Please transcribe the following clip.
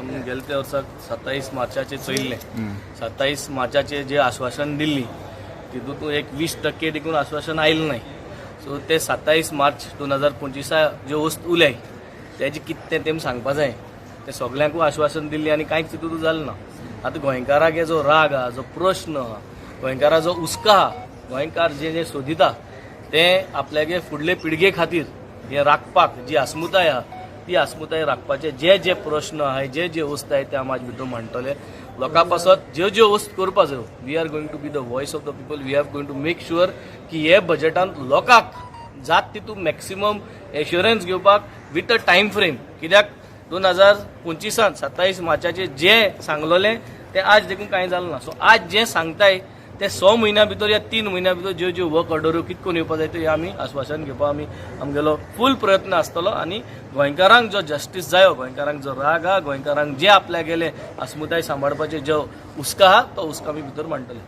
गेल्या त्या वर्साक 27 मार्चाचे चयल्ले 27 मार्चाचे जे आश्वासन दिल्ली तितूंत एक 20% देखून आश्वासन आयिल्लें नाही. सो ते 27 मार्च 2025 जे वस्त उलय त्याचे कितें तेम सांगपा जाय. ते सगळ्यांकूय आश्वासन दिल्ली आनी कांयच तितूंत जालें ना. आतां गोंयकाराक हे जो राग हा, जो प्रश्न हा, गोंयकारा जो हुस्को हा, गोंयकार जे सोदिता ते आपल्यागे फुडले पिळगे खातीर हे राखपाक जी अस्मिताय हा ती अस्मिताय राखपाचे जे प्रश्न आहाय जे वस्त आहाय ते आमी भितर मांडटले. लोकां पासत ज्यो वस्त करपा जायो. We are going to be the voice of the people. We are going to make sure की हे बजेटांत लोकांक जात तितून मॅक्सिमम एश्युरन्स घेवपाक विथ अ टायम फ्रेम. कित्याक 2025 27 मार्चाचे जे सांगलोले ते आज देखून कांय जालें ना. सो आज जे सांगताय ते 6 म्हयन्या भितर या 3 म्हयन्या भितर ज्यो वर्क ऑर्डरो कितें करून येवपा जाय ते आमी आश्वासन घेवपा आमगेलो फूल प्रयत्न आसतलो. आनी गोंयकारांक जो जस्टीस जायो, गोंयकारांक जो राग हा, गोंयकारांक जे आपल्या गेले अस्मिताय सांबाळपाचे जो हुस्को हा तो हुस्को आमी भितर मांडटले.